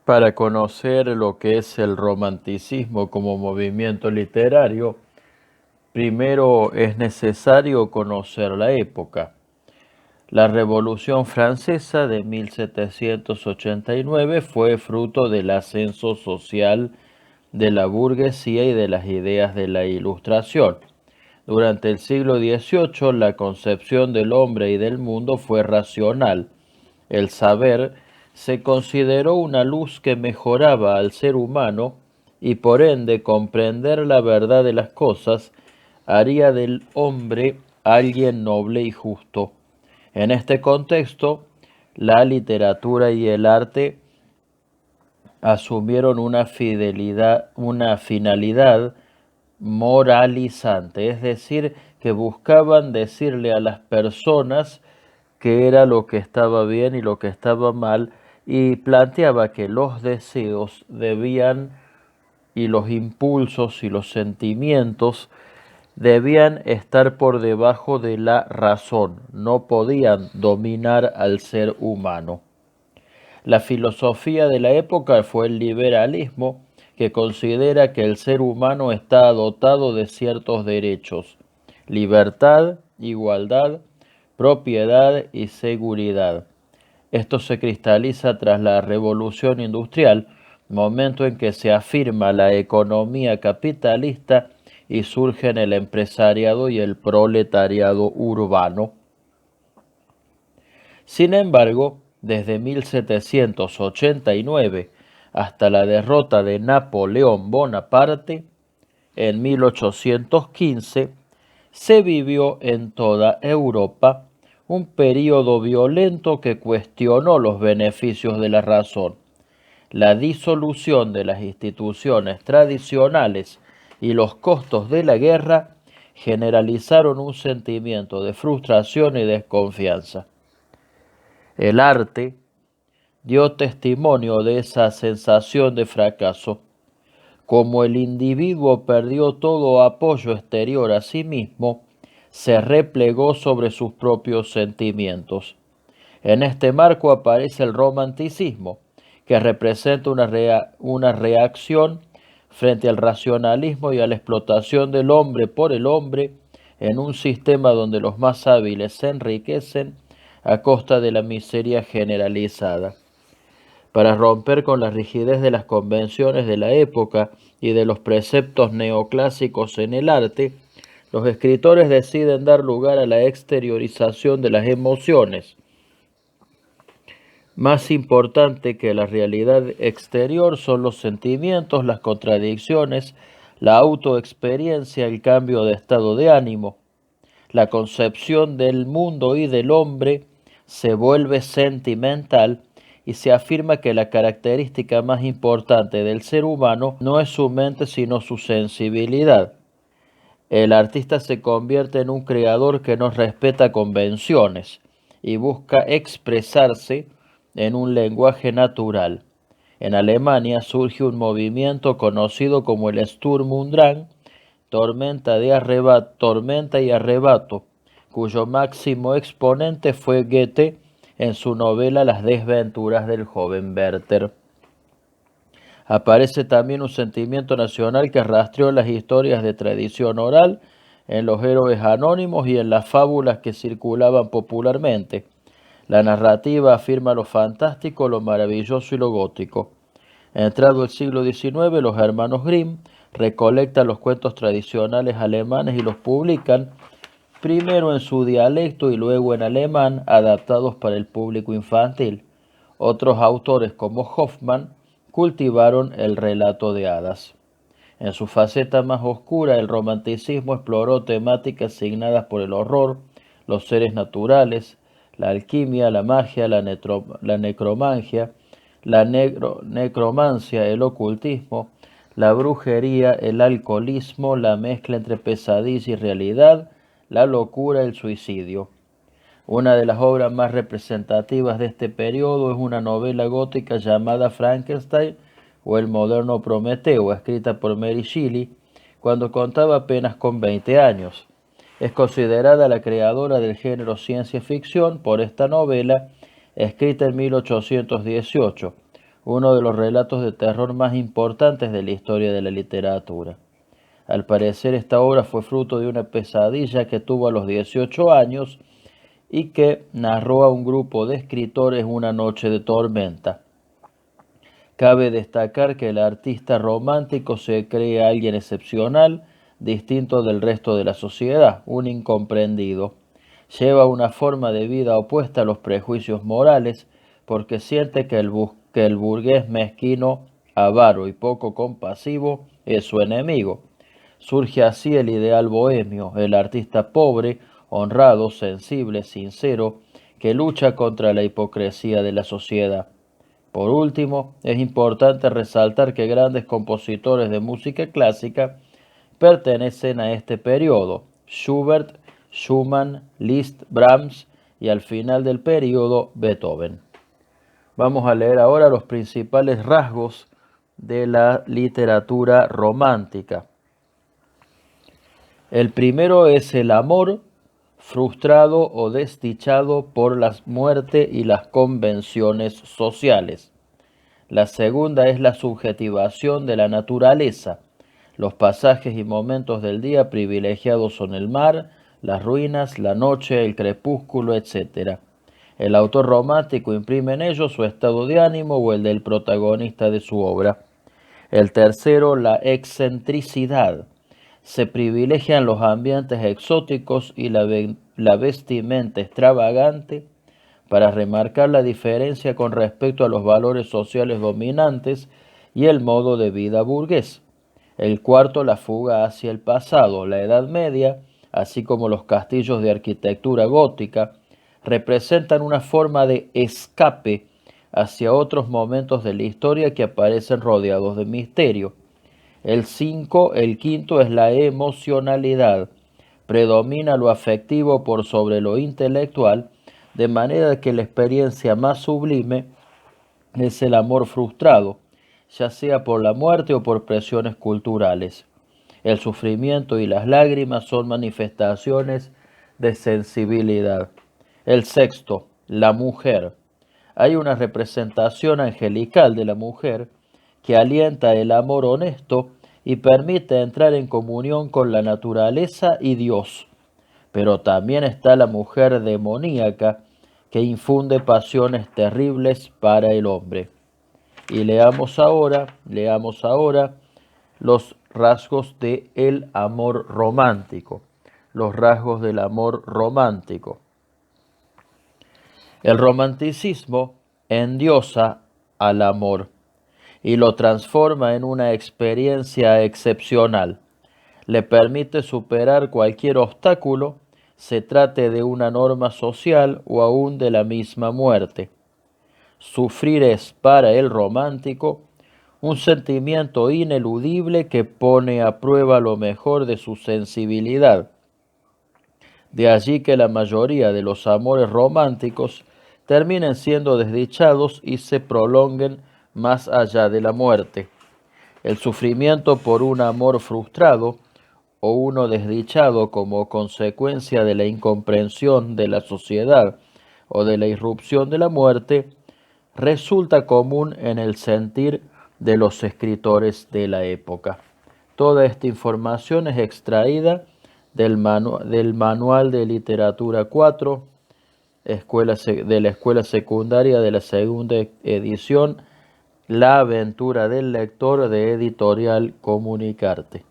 Para conocer lo que es el romanticismo como movimiento literario, primero es necesario conocer la época. La Revolución Francesa de 1789 fue fruto del ascenso social de la burguesía y de las ideas de la Ilustración. Durante el siglo XVIII, la concepción del hombre y del mundo fue racional. El saber se consideró una luz que mejoraba al ser humano y por ende comprender la verdad de las cosas haría del hombre alguien noble y justo. En este contexto, la literatura y el arte asumieron una finalidad moralizante, es decir, que buscaban decirle a las personas qué era lo que estaba bien y lo que estaba mal, y planteaba que los deseos debían, y los impulsos y los sentimientos debían estar por debajo de la razón, no podían dominar al ser humano. La filosofía de la época fue el liberalismo, que considera que el ser humano está dotado de ciertos derechos: libertad, igualdad, propiedad y seguridad. Esto se cristaliza tras la Revolución Industrial, momento en que se afirma la economía capitalista y surgen el empresariado y el proletariado urbano. Sin embargo, desde 1789 hasta la derrota de Napoleón Bonaparte en 1815, se vivió en toda Europa un período violento que cuestionó los beneficios de la razón. La disolución de las instituciones tradicionales y los costos de la guerra generalizaron un sentimiento de frustración y desconfianza. El arte dio testimonio de esa sensación de fracaso. Como el individuo perdió todo apoyo exterior a sí mismo, se replegó sobre sus propios sentimientos. En este marco aparece el romanticismo, que representa una reacción frente al racionalismo y a la explotación del hombre por el hombre en un sistema donde los más hábiles se enriquecen a costa de la miseria generalizada. Para romper con la rigidez de las convenciones de la época y de los preceptos neoclásicos en el arte, los escritores deciden dar lugar a la exteriorización de las emociones. Más importante que la realidad exterior son los sentimientos, las contradicciones, la autoexperiencia, el cambio de estado de ánimo. La concepción del mundo y del hombre se vuelve sentimental y se afirma que la característica más importante del ser humano no es su mente sino su sensibilidad. El artista se convierte en un creador que no respeta convenciones y busca expresarse en un lenguaje natural. En Alemania surge un movimiento conocido como el Sturm und Drang, tormenta y arrebato, cuyo máximo exponente fue Goethe en su novela Las desventuras del joven Werther. Aparece también un sentimiento nacional que rastreó las historias de tradición oral, en los héroes anónimos y en las fábulas que circulaban popularmente. La narrativa afirma lo fantástico, lo maravilloso y lo gótico. Entrado el siglo XIX, los hermanos Grimm recolectan los cuentos tradicionales alemanes y los publican, primero en su dialecto y luego en alemán, adaptados para el público infantil. Otros autores como Hoffmann cultivaron el relato de hadas. En su faceta más oscura, el romanticismo exploró temáticas asignadas por el horror, los seres naturales, la alquimia, la magia, la necromancia, necromancia, el ocultismo, la brujería, el alcoholismo, la mezcla entre pesadilla y realidad, la locura y el suicidio. Una de las obras más representativas de este periodo es una novela gótica llamada Frankenstein o El moderno Prometeo, escrita por Mary Shelley cuando contaba apenas con 20 años. Es considerada la creadora del género ciencia ficción por esta novela, escrita en 1818, uno de los relatos de terror más importantes de la historia de la literatura. Al parecer, esta obra fue fruto de una pesadilla que tuvo a los 18 años y que narró a un grupo de escritores una noche de tormenta. Cabe destacar que el artista romántico se cree alguien excepcional, distinto del resto de la sociedad, un incomprendido. Lleva una forma de vida opuesta a los prejuicios morales porque siente que el burgués mezquino, avaro y poco compasivo es su enemigo. Surge así el ideal bohemio, el artista pobre, honrado, sensible, sincero, que lucha contra la hipocresía de la sociedad. Por último, es importante resaltar que grandes compositores de música clásica pertenecen a este periodo: Schubert, Schumann, Liszt, Brahms y al final del periodo Beethoven. Vamos a leer ahora los principales rasgos de la literatura romántica. El primero es el amor frustrado o desdichado por la muerte y las convenciones sociales. La segunda es la subjetivación de la naturaleza. Los pasajes y momentos del día privilegiados son el mar, las ruinas, la noche, el crepúsculo, etc. El autor romántico imprime en ellos su estado de ánimo o el del protagonista de su obra. El tercero, la excentricidad. Se privilegian los ambientes exóticos y la vestimenta extravagante para remarcar la diferencia con respecto a los valores sociales dominantes y el modo de vida burgués. El cuarto, la fuga hacia el pasado. La Edad Media, así como los castillos de arquitectura gótica, representan una forma de escape hacia otros momentos de la historia que aparecen rodeados de misterio. El quinto es la emocionalidad. Predomina lo afectivo por sobre lo intelectual, de manera que la experiencia más sublime es el amor frustrado, ya sea por la muerte o por presiones culturales. El sufrimiento y las lágrimas son manifestaciones de sensibilidad. El sexto, la mujer. Hay una representación angelical de la mujer que alienta el amor honesto y permite entrar en comunión con la naturaleza y Dios. Pero también está la mujer demoníaca que infunde pasiones terribles para el hombre. Y leamos ahora los rasgos del amor romántico. Los rasgos del amor romántico. El romanticismo endiosa al amor y lo transforma en una experiencia excepcional. Le permite superar cualquier obstáculo, se trate de una norma social o aún de la misma muerte. Sufrir es para el romántico un sentimiento ineludible que pone a prueba lo mejor de su sensibilidad. De allí que la mayoría de los amores románticos terminen siendo desdichados y se prolonguen más allá de la muerte. El sufrimiento por un amor frustrado o uno desdichado como consecuencia de la incomprensión de la sociedad o de la irrupción de la muerte resulta común en el sentir de los escritores de la época. Toda esta información es extraída del Manual de Literatura 4 de la Escuela Secundaria de la segunda edición, La aventura del lector, de Editorial Comunicarte.